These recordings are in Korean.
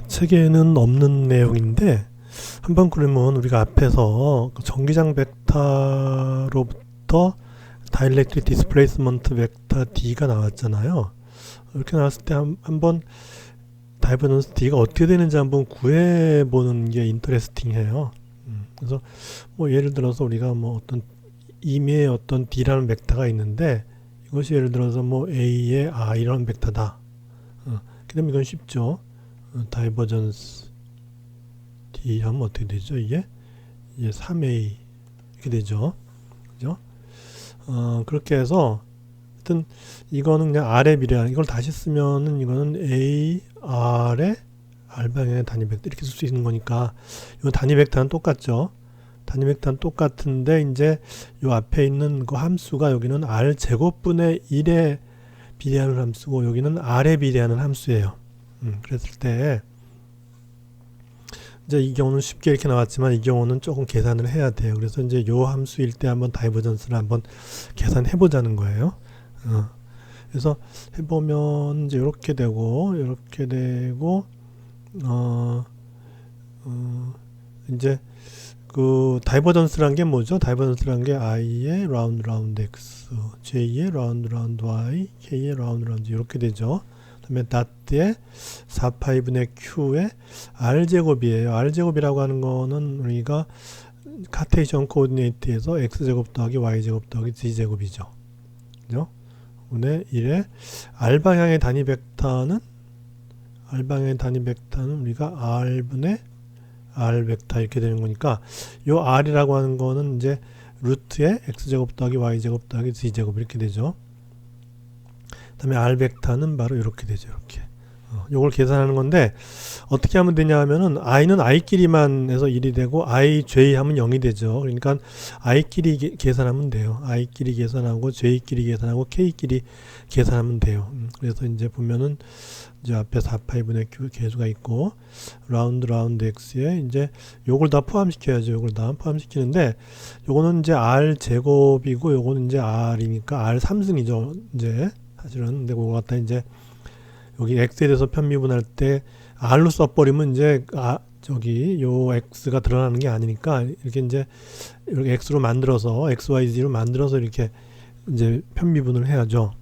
책에는 없는 내용인데 한번 그러면 우리가 앞에서 전기장 벡터로부터 다이렉트릭 디스플레이스먼트 벡터 D가 나왔잖아요. 이렇게 나왔을 때 한번 다이버전스 D가 어떻게 되는지 한번 구해보는 게 인터레스팅해요. 그래서 뭐 예를 들어서 우리가 뭐 어떤 임의의 어떤 D라는 벡터가 있는데 이것이 예를 들어서 뭐 A의 I라는 벡터다. 그다음 이건 쉽죠. 다이버전스 D 하면 어떻게 되죠? 이게 3A 이렇게 되죠. 그죠? 그렇게 해서 하여튼 이거는 그냥 R의 비례하는 이걸 다시 쓰면은 이거는 A, R의 R방향의 단위 벡터 이렇게 쓸 수 있는 거니까 이 단위 벡터는 똑같죠. 단위 벡터는 똑같은데 이제 요 앞에 있는 그 함수가 여기는 R 제곱분의 1에 비례하는 함수고 여기는 R에 비례하는 함수예요. 그랬을 때 이제 이 경우는 쉽게 이렇게 나왔지만 이 경우는 조금 계산을 해야 돼요. 그래서 이제 요 함수일 때 한번 다이버전스를 한번 계산해 보자는 거예요. 그래서 해보면 이제 이렇게 되고 이제 그 다이버전스란 게 뭐죠? 다이버전스란 게 I의 라운드 X, J의 라운드 Y, K의 라운드 이렇게 되죠. 그다음에 다트의 4파이분의 Q의 R제곱이에요. R제곱이라고 하는 거는 우리가 카테이션 코오디네이트에서 X제곱 더하기 Y제곱 더하기 Z제곱이죠. 그죠? 분의 1의 R방향의 단위 벡터는 우리가 R분의 R 벡터 이렇게 되는 거니까 요 R이라고 하는 거는 이제 루트의 X제곱 더하기 Y제곱 더하기 Z제곱 이렇게 되죠. 그 다음에 R 벡터는 바로 이렇게 되죠. 이렇게 요걸 계산하는 건데 어떻게 하면 되냐 하면은 I는 I끼리만 해서 1이 되고 I, J 하면 0이 되죠. 그러니까 I끼리 계산하면 돼요. I끼리 계산하고 J끼리 계산하고 K끼리 계산하면 돼요. 그래서 이제 보면은 이제 앞에 4파이분의 Q 계수가 있고 라운드 X에 이제 요걸 다 포함시켜야죠. 요걸 다 포함시키는데 요거는 이제 R 제곱이고 요거는 이제 R이니까 R 3승이죠. 이제 사실은 근데 그거 갖다 이제 여기 X에 대해서 편미분할 때 R로 써버리면 이제 저기 요 X가 드러나는 게 아니니까 이렇게 이제 이렇게 X로 만들어서 XYZ로 만들어서 이렇게 이제 편미분을 해야죠.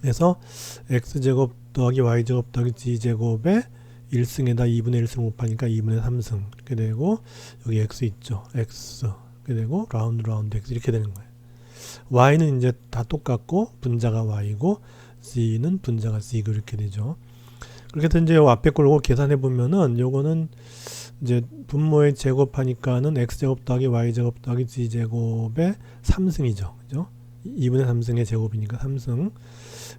그래서 X제곱 더하기 Y제곱 더하기 Z제곱에 1승에다 2분의 1승 곱하니까 2분의 3승 이렇게 되고 여기 X 있죠. X 이렇게 되고 라운드 X 이렇게 되는 거예요. Y는 이제 다 똑같고 분자가 Y고 Z는 분자가 Z고 이렇게 되죠. 그렇게 해서 이제 요 앞에 걸 계산해 보면은 요거는 이제 분모에 제곱하니까는 X제곱 더하기 Y제곱 더하기 Z제곱의 3승이죠. 그죠? 2분의 3승의 제곱이니까 3승.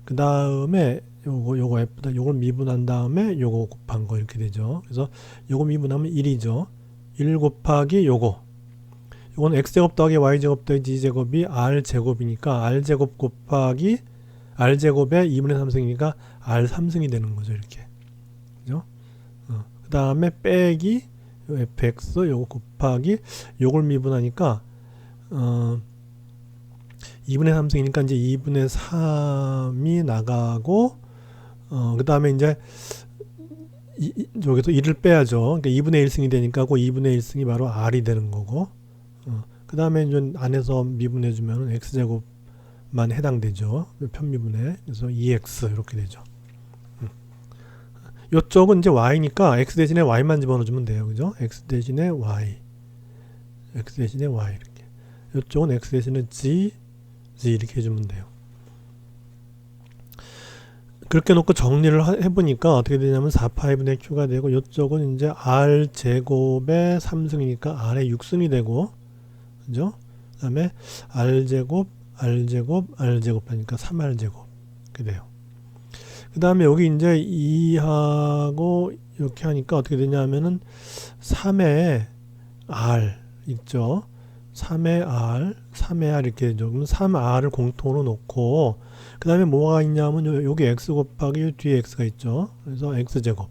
그 다음에 요거 F다. 요걸 미분한 다음에 요거 곱한 거 이렇게 되죠. 그래서 요거 미분하면 1이죠. 1 곱하기 요거. 요건 X제곱 더하기 Y제곱 더하기 Z제곱이 R제곱이니까 R제곱 곱하기 R제곱에 2분의 3승이니까 R3승이 되는 거죠. 이렇게. 그죠? 그 다음에 빼기 fx 요거 곱하기 요걸 미분하니까 2분의 3승이니까 이제 2분의 3이 나가고 그 다음에 이제 여기서 1을 빼야죠. 그러니까 2분의 1승이 되니까 그 2분의 1승이 바로 R이 되는 거고 그 다음에 이제 안에서 미분해 주면 X제곱만 해당되죠. 편미분해. 그래서 2X 이렇게 되죠. 이쪽은 이제 Y니까 X 대신에 Y만 집어넣어주면 돼요. 그죠? X 대신에 Y. X 대신에 Y 이렇게. 이쪽은 X 대신에 Z 이렇게 해주면 돼요. 그렇게 놓고 정리를 해보니까 어떻게 되냐면 4파이분의 Q가 되고 이쪽은 이제 R 제곱의 3승이니까 R의 6승이 되고 그죠? 그 다음에 R제곱 하니까 3R제곱 이렇게 돼요. 그 다음에 여기 이제 2하고 이렇게 하니까 어떻게 되냐면은 3의 R 있죠. 3의 R 이렇게 되죠. 그럼 3R을 공통으로 놓고 그 다음에 뭐가 있냐면 여기 X 곱하기 뒤에 X가 있죠. 그래서 X제곱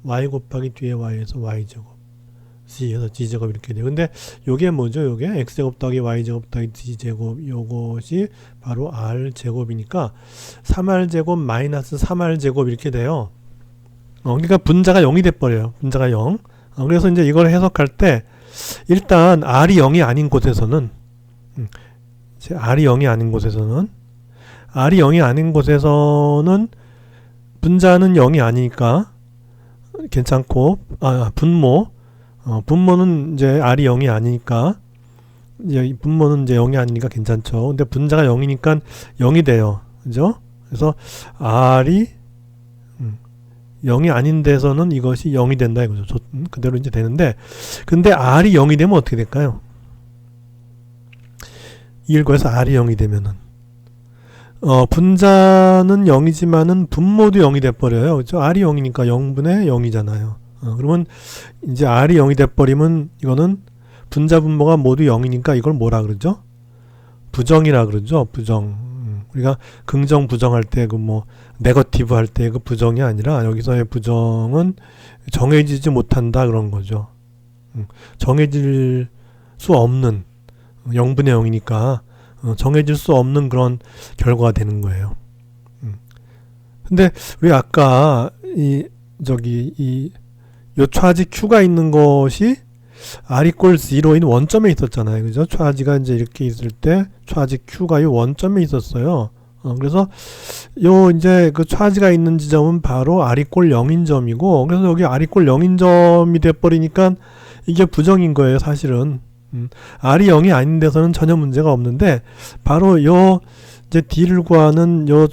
Y 곱하기 뒤에 Y에서 Y제곱 Z에서 G제곱 이렇게 돼요. 근데 요게 뭐죠? 요게 X제곱 더하기 Y제곱 더하기 Z제곱 요것이 바로 R제곱이니까 3R제곱 마이너스 3R제곱 이렇게 돼요. 그러니까 분자가 0이 돼버려요. 분자가 0. 그래서 이제 이걸 해석할 때 일단 R이 0이 아닌 곳에서는 R이 0이 아닌 곳에서는 R이 0이 아닌 곳에서는 분자는 0이 아니니까 괜찮고 분모는 이제 R이 0이 아니니까 이제 분모는 이제 0이 아니니까 괜찮죠. 근데 분자가 0이니까 0이 돼요. 그죠? 그래서 R이 0이 아닌 데서는 이것이 0이 된다 이거죠. 그대로 이제 되는데 근데 R이 0이 되면 어떻게 될까요? 이를 구해서 R이 0이 되면은 분자는 0이지만은 분모도 0이 돼버려요. 그죠? R이 0이니까 0분의 0이잖아요. 그러면 이제 R이 0이 돼버리면 이거는 분자 분모가 모두 0이니까 이걸 뭐라 그러죠? 부정이라 그러죠. 부정. 우리가 긍정 부정할 때 그 뭐 네거티브 할 때 그 부정이 아니라 여기서의 부정은 정해지지 못한다 그런 거죠. 정해질 수 없는 0분의 0이니까 정해질 수 없는 그런 결과가 되는 거예요. 근데 우리 아까 요 차지 Q가 있는 것이 R equal 0인 원점에 있었잖아요. 그죠? 차지가 이제 이렇게 있을 때 차지 Q가 이 원점에 있었어요. 그래서 요 이제 그 차지가 있는 지점은 바로 R equal 0인 점이고, 그래서 여기 R equal 0인 점이 돼버리니까 이게 부정인 거예요, 사실은. R이 0이 아닌 데서는 전혀 문제가 없는데, 바로 요 이제 D를 구하는 요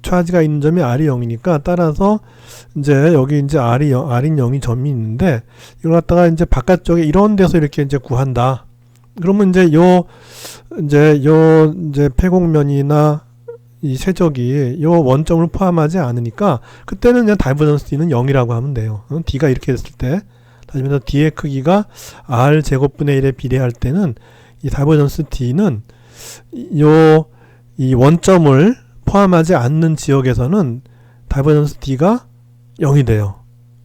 차지가 있는 점이 R이 0이니까, 따라서 이제 여기 이제 R인 0이 점이 있는데, 이걸 갖다가 이제 바깥쪽에 이런 데서 이렇게 이제 구한다. 그러면 이제 요 폐곡면이나 이 세적이 요 원점을 포함하지 않으니까, 그때는 그냥 다이버전스 D는 0이라고 하면 돼요. D가 이렇게 됐을 때, 다시 말해서 D의 크기가 R 제곱분의 1에 비례할 때는 이 다이버전스 D는 이 원점을 포함하지 않는 지역에서는 다이버전스 D가 0이 돼요.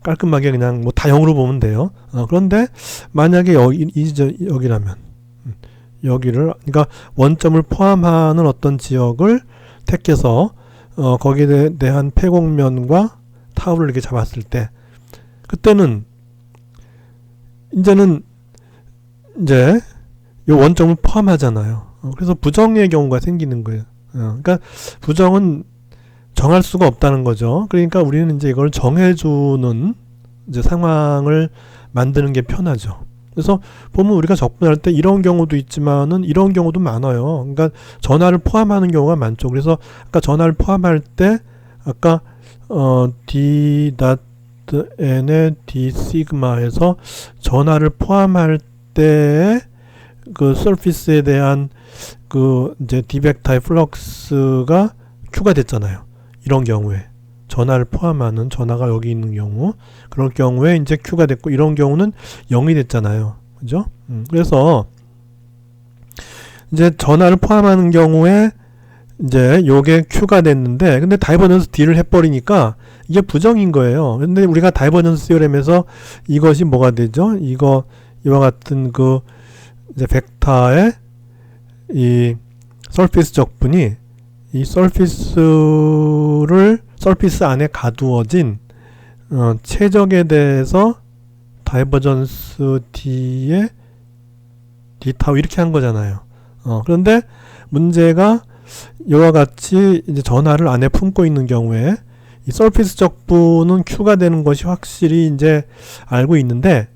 깔끔하게 그냥 뭐 다 0으로 보면 돼요. 그런데 만약에 여기라면 여기를, 그러니까 원점을 포함하는 어떤 지역을 택해서 거기에 대한 폐곡면과 타우를 이렇게 잡았을 때, 그때는 이제는 이제 이 원점을 포함하잖아요. 그래서 부정의 경우가 생기는 거예요. 그러니까 부정은 정할 수가 없다는 거죠. 그러니까 우리는 이제 이걸 정해주는 이제 상황을 만드는 게 편하죠. 그래서 보면 우리가 적분할 때 이런 경우도 있지만은 이런 경우도 많아요. 그러니까 전하를 포함하는 경우가 많죠. 그래서 아까 전하를 포함할 때 아까 d.n의 d 시그마에서 전하를 포함할 때의 그 서피스에 대한 그 이제 d 벡터의 플럭스가 q가 됐잖아요. 이런 경우에 전하를 포함하는 전하가 여기 있는 경우, 그럴 경우에 이제 q가 됐고, 이런 경우는 0이 됐잖아요. 그죠? 그래서 이제 전하를 포함하는 경우에 이제 요게 q가 됐는데, 근데 다이버전스 d를 해버리니까 이게 부정인 거예요. 근데 우리가 다이버전스 시오렘에서 이것이 뭐가 되죠? 이와 같은 그 이제 벡터의 이 서피스 적분이 이 서피스 안에 가두어진 최적에 대해서 다이버전스 D의 D 타우 이렇게 한 거잖아요. 그런데 문제가 이와 같이 이제 전하를 안에 품고 있는 경우에 이 서피스 적분은 Q가 되는 것이 확실히 이제 알고 있는데,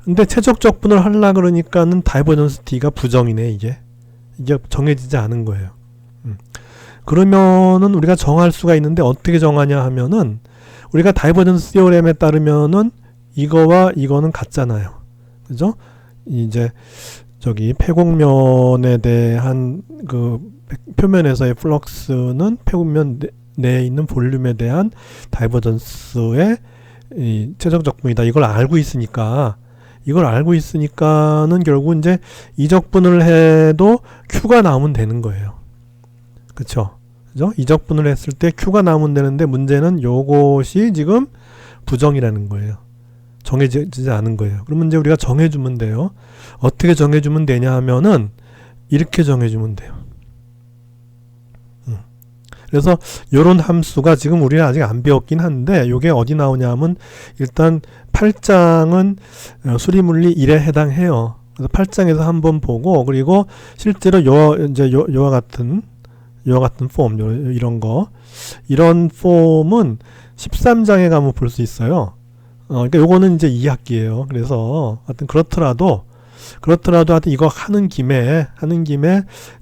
근데 최적 적분을 하려 그러니까는 다이버전스 D가 부정이네. 이게 정해지지 않은 거예요. 그러면은 우리가 정할 수가 있는데 어떻게 정하냐 하면은, 우리가 다이버전스 시오렘에 따르면은 이거와 이거는 같잖아요. 그죠? 이제 저기 폐곡면에 대한 그 표면에서의 플럭스는 폐곡면 내에 있는 볼륨에 대한 다이버전스의 이 최적 적분이다. 이걸 알고 있으니까는 결국 이제 이적분을 해도 Q가 나오면 되는 거예요. 그쵸? 이적분을 했을 때 Q가 나오면 되는데, 문제는 요것이 지금 부정이라는 거예요. 정해지지 않은 거예요. 그러면 이제 우리가 정해주면 돼요. 어떻게 정해주면 되냐 하면은 이렇게 정해주면 돼요. 그래서 요런 함수가 지금 우리는 아직 안 배웠긴 한데 요게 어디 나오냐면 일단 8장은 수리물리 1에 해당해요. 그래서 8장에서 한번 보고 그리고 실제로 이제 요와 같은 폼 이런 폼은 13장에 가면 볼 수 있어요. 그러니까 요거는 이제 2학기예요. 그래서 하여튼 그렇더라도 하여튼 이거 하는 김에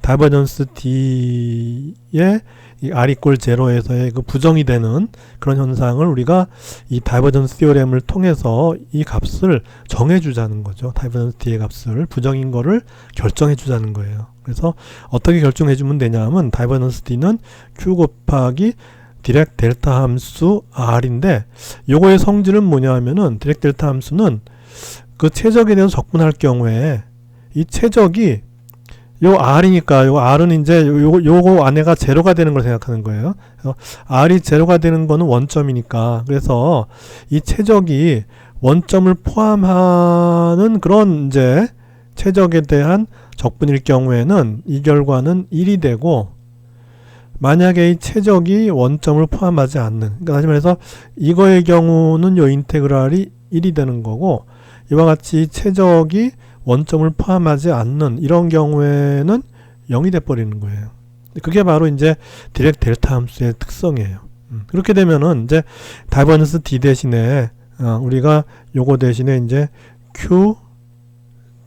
다이버전스 D의 이 R 이꼴 제로에서의 그 부정이 되는 그런 현상을 우리가 이 다이버전스 티오렘을 통해서 이 값을 정해주자는 거죠. 다이버전스 D의 값을 부정인 거를 결정해주자는 거예요. 그래서 어떻게 결정해주면 되냐면 다이버전스 D는 Q 곱하기 디렉 델타 함수 R인데 요거의 성질은 뭐냐 하면은 디렉 델타 함수는 그 최적에 대해서 적분할 경우에 이 최적이 요 R이니까 요 R은 이제 요거 안에가 제로가 되는 걸 생각하는 거예요. 그래서 R이 제로가 되는 거는 원점이니까 그래서 이 최적이 원점을 포함하는 그런 이제 최적에 대한 적분일 경우에는 이 결과는 1이 되고 만약에 이 최적이 원점을 포함하지 않는 그러니까 다시 말해서 이거의 경우는 요 인테그랄이 1이 되는 거고 이와 같이 최적이 원점을 포함하지 않는 이런 경우에는 0이 돼버리는 거예요. 그게 바로 이제 디렉 델타 함수의 특성이에요. 그렇게 되면은 이제 다이버전스 D 대신에 우리가 요거 대신에 이제 Q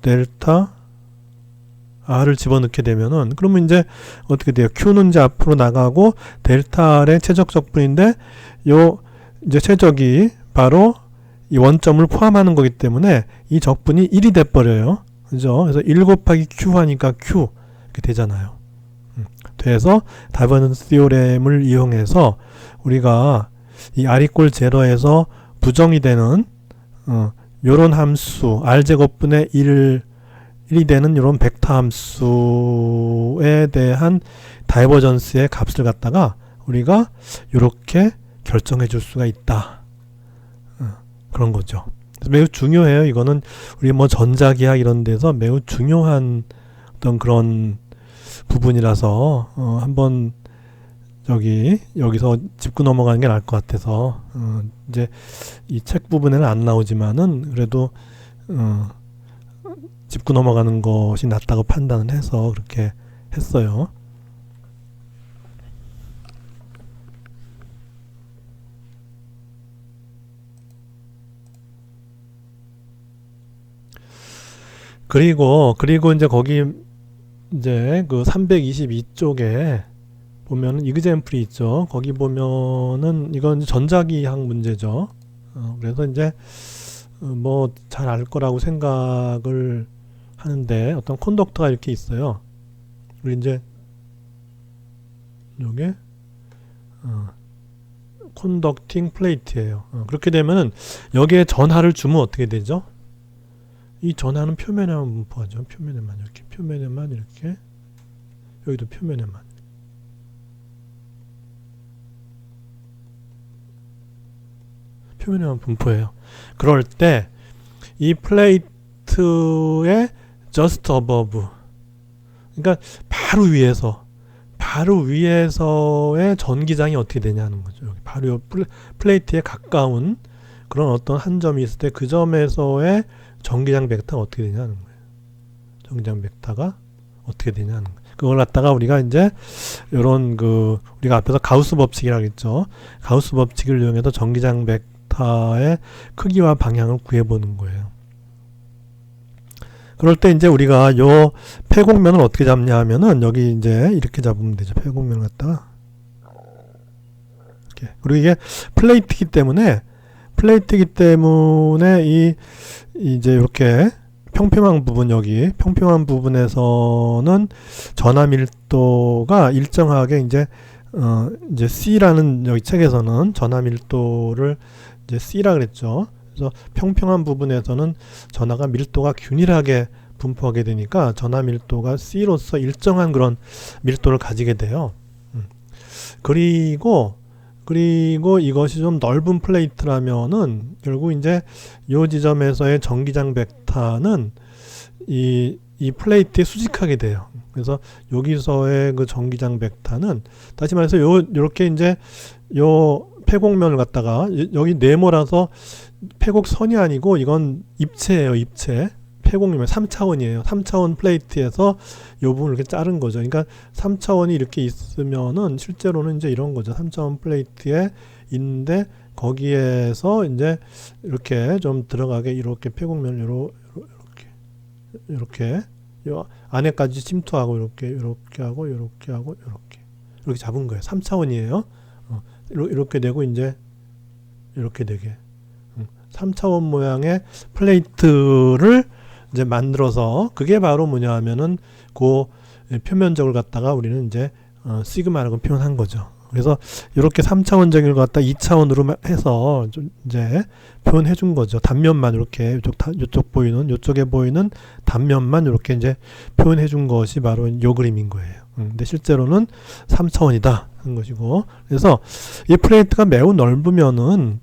델타 R을 집어넣게 되면은 그러면 이제 어떻게 돼요? Q는 이제 앞으로 나가고 델타 R의 최적 적분인데 요 이제 최적이 바로 이 원점을 포함하는 거기 때문에 이 적분이 1이 돼버려요. 그죠? 그래서 1 곱하기 Q 하니까 Q 이렇게 되잖아요. 돼서 다이버전스 티오렘을 이용해서 우리가 이 R 이꼴 제로에서 부정이 되는 요런 함수 R제곱분의 1이 되는 요런 벡터 함수에 대한 다이버전스의 값을 갖다가 우리가 요렇게 결정해 줄 수가 있다. 그런 거죠. 매우 중요해요. 이거는 우리 뭐 전자기학 이런 데서 매우 중요한 어떤 그런 부분이라서 한번 여기서 짚고 넘어가는 게 나을 것 같아서 이제 이 책 부분에는 안 나오지만은 그래도 짚고 넘어가는 것이 낫다고 판단을 해서 그렇게 했어요. 그리고 이제 거기 이제 그 322쪽에 보면은 이그젬플이 있죠. 거기 보면은 이건 전자기학 문제죠. 그래서 이제 뭐 잘 알 거라고 생각을 하는데 어떤 콘덕터가 이렇게 있어요. 그리고 이제 요게 콘덕팅 플레이트예요. 그렇게 되면은 여기에 전하를 주면 어떻게 되죠? 이 전하는 표면에만 분포하죠. 표면에만 이렇게 표면에만 이렇게 여기도 표면에만 분포해요. 그럴 때 이 플레이트의 just above 그러니까 바로 위에서의 전기장이 어떻게 되냐는 거죠. 여기 바로 요 플레이트에 가까운 그런 어떤 한 점이 있을 때 그 점에서의 전기장 벡터가 어떻게 되냐는 거예요. 전기장 벡터가 어떻게 되냐는 거예요. 그걸 갖다가 우리가 이제 요런 우리가 앞에서 가우스 법칙이라고 했죠. 가우스 법칙을 이용해서 전기장 벡터의 크기와 방향을 구해보는 거예요. 그럴 때 이제 우리가 요 폐곡면을 어떻게 잡냐 하면은 여기 이제 이렇게 잡으면 되죠. 폐곡면을 갖다가 이렇게. 그리고 이게 플레이트이기 때문에 이제 이렇게 평평한 부분 여기 평평한 부분에서는 전하 밀도가 일정하게 이제 C라는 여기 책에서는 전하 밀도를 이제 C라 그랬죠. 그래서 평평한 부분에서는 전하가 밀도가 균일하게 분포하게 되니까 전하 밀도가 C로서 일정한 그런 밀도를 가지게 돼요. 그리고 이것이 좀 넓은 플레이트라면은 결국 이제 요 지점에서의 전기장 벡터는 이 이 플레이트에 수직하게 돼요. 그래서 여기서의 그 전기장 벡터는 다시 말해서 요렇게 이제 요 폐곡면을 갖다가 여기 네모라서 폐곡선이 아니고 이건 입체예요. 입체. 폐곡면 3차원이에요. 3차원 플레이트에서 요 부분을 이렇게 자른 거죠. 그러니까 3차원이 이렇게 있으면은 실제로는 이제 이런 거죠. 3차원 플레이트에 있는데 거기에서 이제 이렇게 좀 들어가게 이렇게 폐곡면을 이렇게 요 안에까지 침투하고 이렇게 하고 이렇게 잡은 거예요. 3차원이에요. 이렇게 되고 이제 이렇게 되게 3차원 모양의 플레이트를 이제 만들어서 그게 바로 뭐냐 하면은 그 표면적을 갖다가 우리는 이제 시그마라고 표현한 거죠. 그래서 이렇게 3차원적인 걸 갖다 2차원으로 해서 좀 이제 표현해 준 거죠. 단면만 이렇게 요쪽에 보이는 단면만 이렇게 이제 표현해 준 것이 바로 요 그림인 거예요. 근데 실제로는 3차원이다 하는 것이고, 그래서 이 플레이트가 매우 넓으면은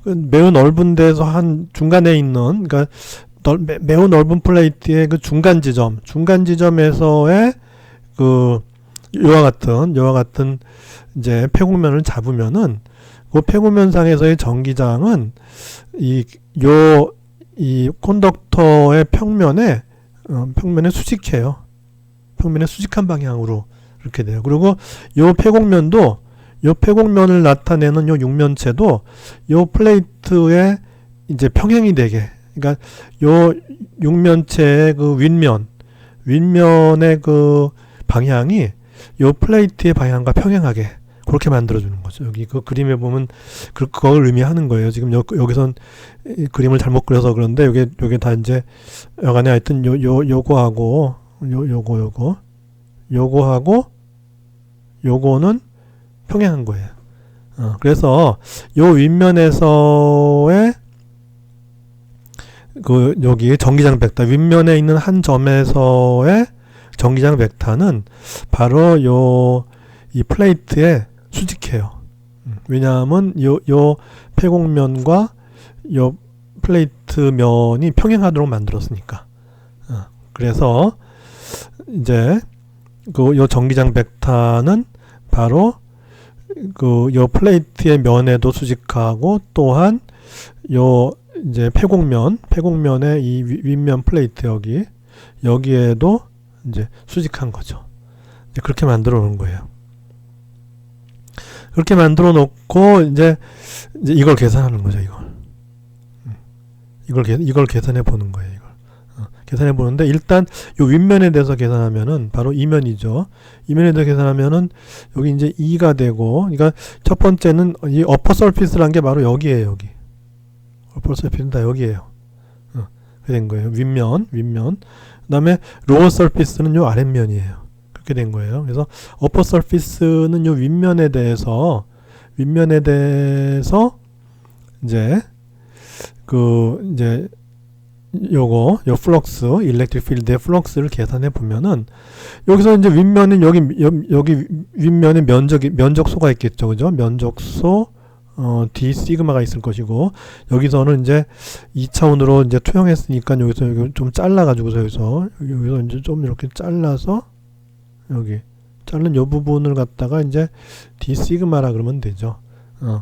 매우 넓은 데서 한 중간에 있는, 그러니까 매우 넓은 플레이트의 그 중간 지점에서의 그 요와 같은 이제 폐곡면을 잡으면은 그 폐곡면상에서의 전기장은 이 콘덕터의 평면에 수직해요. 평면에 수직한 방향으로 이렇게 돼요. 그리고 요 폐곡면을 나타내는 요 육면체도 요 플레이트에 이제 평행이 되게, 그러니까 요 육면체의 그 윗면의 그 방향이 요 플레이트의 방향과 평행하게 그렇게 만들어주는 거죠. 여기 그 그림에 보면 그걸 의미하는 거예요. 지금 여기선 그림을 잘못 그려서 그런데 요게 다 이제 여간에 하여튼 요거하고 요거는 평행한 거예요. 그래서 요 윗면에서의 그 여기 전기장 벡터, 윗면에 있는 한 점에서의 전기장 벡터는 바로 이 플레이트에 수직해요. 왜냐하면 요 폐곡면과 요 플레이트 면이 평행하도록 만들었으니까. 그래서 이제 요 전기장 벡터는 바로 요 플레이트의 면에도 수직하고, 또한 요 이제 폐곡면의 이 윗면 플레이트 여기에도 이제 수직한 거죠. 이제 그렇게 만들어 놓은 거예요. 그렇게 만들어 놓고 이제 이걸 계산하는 거죠. 이걸 계산해 보는 거예요. 계산해 보는데, 일단 요 윗면에 대해서 계산하면은 바로 이면이죠. 이면에 대해서 계산하면은 여기 이제 2가 되고, 그러니까 첫 번째는 이 어퍼 서피스라는 게 바로 여기에요. 여기 어퍼 서피스는 다 여기에요. 그렇게 된 거예요. 윗면. 그다음에 로어 서피스는 요 아랫면이에요. 그렇게 된 거예요. 그래서 어퍼 서피스는 요 윗면에 대해서 이제 요 플럭스, 일렉트릭 필드의 플럭스를 계산해 보면은, 여기서 이제 윗면은 여기 윗면에 면적소가 있겠죠. 그죠? 면적소, D 시그마가 있을 것이고, 여기서는 이제 2차원으로 이제 투영했으니까 여기서 좀 잘라가지고서 여기서 이제 좀 이렇게 잘라서 여기 자른 요 부분을 갖다가 이제 D 시그마라 그러면 되죠.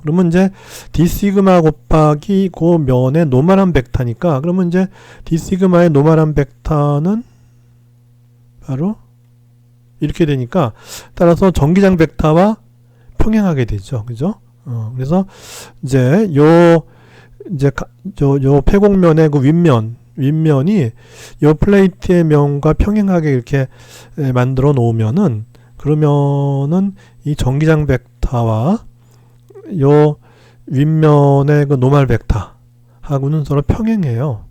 그러면 이제 D 시그마 곱하기 그 면의 노멀한 벡터니까, 그러면 이제 D 시그마의 노멀한 벡터는 바로 이렇게 되니까, 따라서 전기장 벡터와 평행하게 되죠. 그죠? 그래서 이제 요 폐곡면의 그 윗면이 요 플레이트의 면과 평행하게 이렇게 만들어 놓으면은, 그러면은 이 전기장 벡터와 요 윗면의 그 노멀 벡터하고는 서로 평행해요.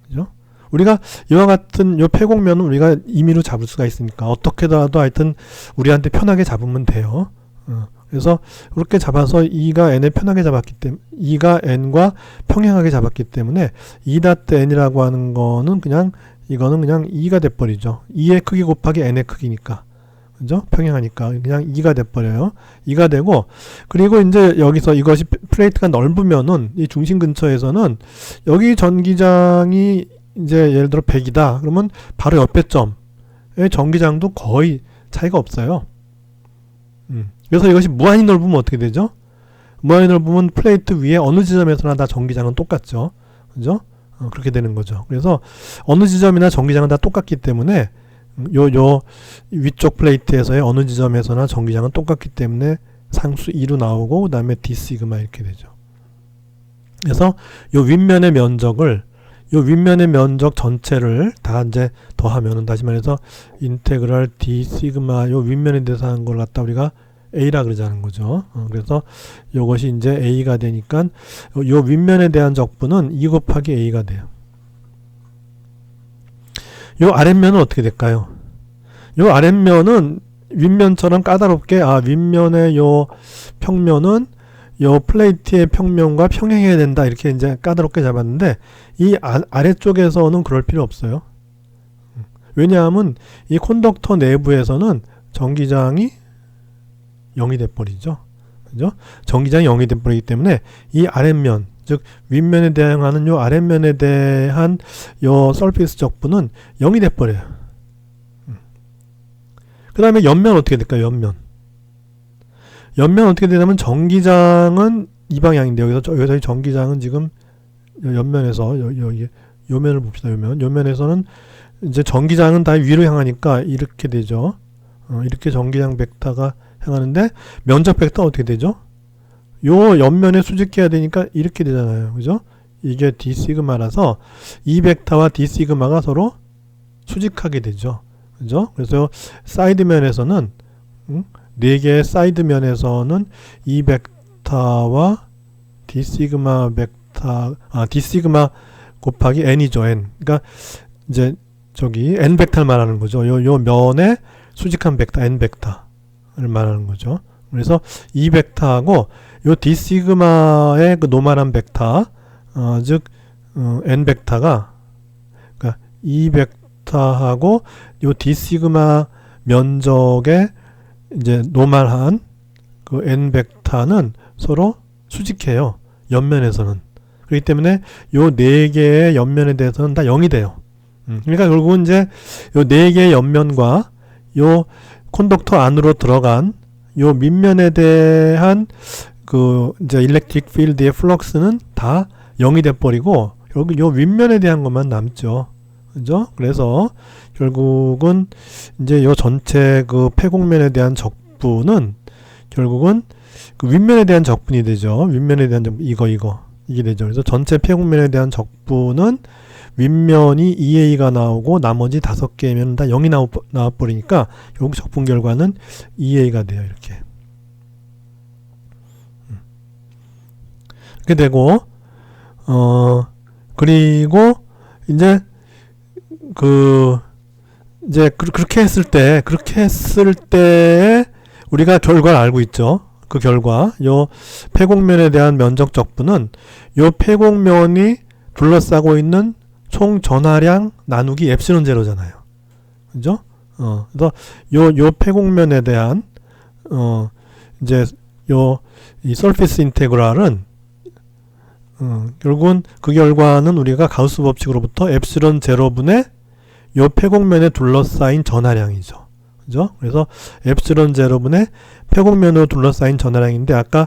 그죠? 우리가 이와 같은 요 폐곡면은 우리가 임의로 잡을 수가 있으니까 어떻게라도 하여튼 우리한테 편하게 잡으면 돼요. 그래서 그렇게 잡아서 E가 N에 편하게 잡았기 때문에, E가 N과 평행하게 잡았기 때문에 E.N이라고 하는 거는 이거는 그냥 E가 돼버리죠. E의 크기 곱하기 N의 크기니까. 그죠? 평행하니까 그냥 2가 돼버려요. 2가 되고, 그리고 이제 여기서 이것이 플레이트가 넓으면은 이 중심 근처에서는 여기 전기장이 이제 예를 들어 100이다. 그러면 바로 옆에 점의 전기장도 거의 차이가 없어요. 그래서 이것이 무한히 넓으면 어떻게 되죠? 무한히 넓으면 플레이트 위에 어느 지점에서나 다 전기장은 똑같죠. 그죠? 그렇게 되는 거죠. 그래서 어느 지점이나 전기장은 다 똑같기 때문에 요 위쪽 플레이트에서의 어느 지점에서나 전기장은 똑같기 때문에 상수 2로 나오고 그 다음에 d 시그마 이렇게 되죠. 그래서 요 윗면의 면적 전체를 다 이제 더하면은, 다시 말해서 인테그랄 d 시그마 요 윗면에 대해서 한 걸 갖다 우리가 a라 그러자는 거죠. 그래서 요것이 이제 a가 되니까 요 윗면에 대한 적분은 2 곱하기 a가 돼요. 요 아랫면은 어떻게 될까요? 요 아랫면은 윗면처럼 까다롭게 윗면의 요 평면은 요 플레이트의 평면과 평행해야 된다 이렇게 이제 까다롭게 잡았는데, 이 아래쪽에서는 그럴 필요 없어요. 왜냐하면 이 콘덕터 내부에서는 전기장이 0이 돼버리죠. 그죠? 전기장이 0이 돼버리기 때문에 이 아랫면, 즉 윗면에 대항하는 요 아랫면에 대한 요 서피스 적분은 0이 돼버려요. 그 다음에 옆면 어떻게 될까요? 옆면 어떻게 되냐면 전기장은 이 방향인데, 여기서 전기장은 지금 옆면에서 요 면을 봅시다. 요 면에서는 이제 전기장은 다 위로 향하니까 이렇게 되죠. 이렇게 전기장 벡터가 향하는데, 면적 벡터가 어떻게 되죠? 요 옆면에 수직해야 되니까 이렇게 되잖아요. 그죠? 이게 d 시그마라서 이 벡터와 d 시그마가 서로 수직하게 되죠. 그죠? 그래서 사이드면에서는 4개의 사이드면에서는 이 벡터와 d 시그마 벡터, d 시그마 곱하기 n이죠. n. 그러니까 이제 저기 n 벡터를 말하는 거죠. 요 면에 수직한 벡터 n 벡터를 말하는 거죠. 그래서 이 벡터하고 요 d 시그마의 그 노멀한 벡터, 즉 n 벡터가, 그러니까 이 벡터하고 요 d 시그마 면적의 이제 노멀한 그 n 벡터는 서로 수직해요. 옆면에서는. 그렇기 때문에 요 4개의 옆면에 대해서는 다 0이 돼요. 그러니까 결국은 이제 요 4개의 옆면과 요 콘덕터 안으로 들어간 요 밑면에 대한 그 이제 일렉트릭 필드의 플럭스는 다 0이 돼 버리고 결국 요 윗면에 대한 것만 남죠. 그죠? 그래서 결국은 이제 요 전체 그 폐곡면에 대한 적분은 결국은 그 윗면에 대한 적분이 되죠. 윗면에 대한 적분, 이게 되죠. 그래서 전체 폐곡면에 대한 적분은 윗면이 2a가 나오고 나머지 5개면 다 0이 나와버리니까 결국 적분 결과는 2a가 돼요. 이렇게 되고, 그리고 이제 그렇게 했을 때 우리가 결과를 알고 있죠. 그 결과, 요 폐곡면에 대한 면적 적분은 요 폐곡면이 둘러싸고 있는 총 전하량 나누기 엡실론 제로잖아요. 그죠? 그래서 요 폐곡면에 대한 이제 이 서피스 인테그랄은 결국은 그 결과는 우리가 가우스 법칙으로부터 엡실론 제로분의 요 폐곡면에 둘러싸인 전하량이죠. 그죠? 그래서 엡실론 제로분의 폐곡면으로 둘러싸인 전하량인데, 아까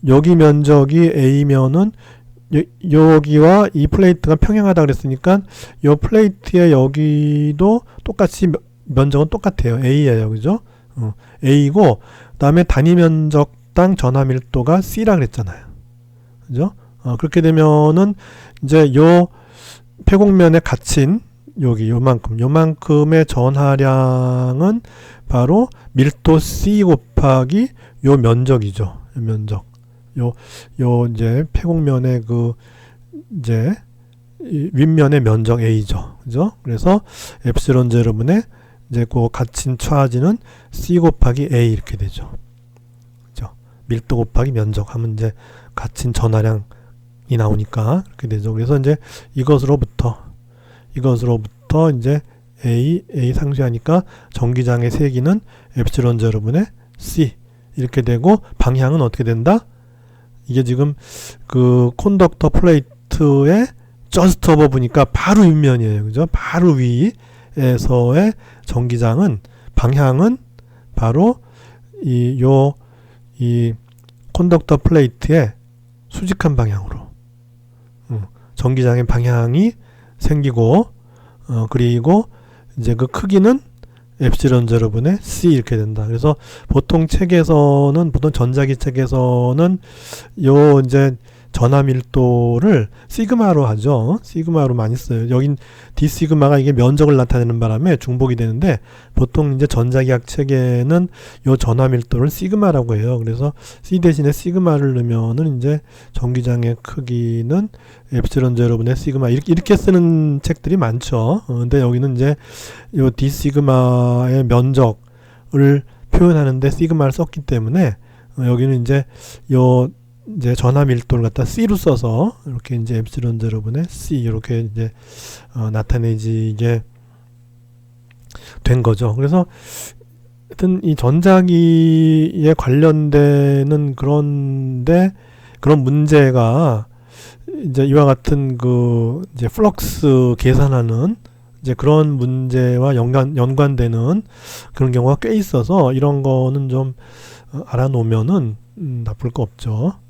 여기 면적이 A면은 여기와 이 플레이트가 평행하다 그랬으니까 요 플레이트의 여기도 똑같이 면적은 똑같아요. A예요. 그죠? A고, 그 다음에 단위 면적당 전하 밀도가 C라 그랬잖아요. 그죠? 그렇게 되면은 이제 요 폐곡면에 갇힌 요만큼의 전하량은 바로 밀도 C 곱하기 요 면적이죠. 요 면적. 요 이제 폐곡면의 그 이제 윗면의 면적 A죠. 그죠? 그래서 엡실론 제로분의 이제 그 갇힌 차지는 C 곱하기 A 이렇게 되죠. 그죠? 밀도 곱하기 면적 하면 이제 갇힌 전하량이 나오니까 그렇게 되죠. 그래서 이제 이것으로부터 이제 A 상쇄하니까 전기장의 세기는 엡실론 제로분의 C 이렇게 되고, 방향은 어떻게 된다? 이게 지금 그 콘덕터 플레이트의 just above니까 바로 윗면이에요. 그죠? 바로 위에서의 전기장은 방향은 바로 이 컨덕터 플레이트의 수직한 방향으로 전기장의 방향이 생기고 그리고 이제 그 크기는 엡실론 제로분의 C 이렇게 된다. 그래서 보통 전자기 책에서는 요 이제 전하 밀도를 시그마로 하죠. 시그마로 많이 써요. 여긴 D 시그마가 이게 면적을 나타내는 바람에 중복이 되는데 보통 이제 전자기학 책에는 요 전하 밀도를 시그마라고 해요. 그래서 C 대신에 시그마를 넣으면은 이제 전기장의 크기는 엡실론 제로분의 시그마 이렇게 쓰는 책들이 많죠. 근데 여기는 이제 요 D 시그마의 면적을 표현하는데 시그마를 썼기 때문에 여기는 이제 전하 밀도를 갖다 C로 써서 이렇게 이제 엡실론 제로분의 C 이렇게 이제 나타내지게 된 거죠. 그래서 하여튼 이 전자기에 관련되는 그런 문제가 이제 이와 같은 이제 플럭스 계산하는 이제 그런 문제와 연관되는 그런 경우가 꽤 있어서 이런 거는 좀 알아놓으면은 나쁠 거 없죠.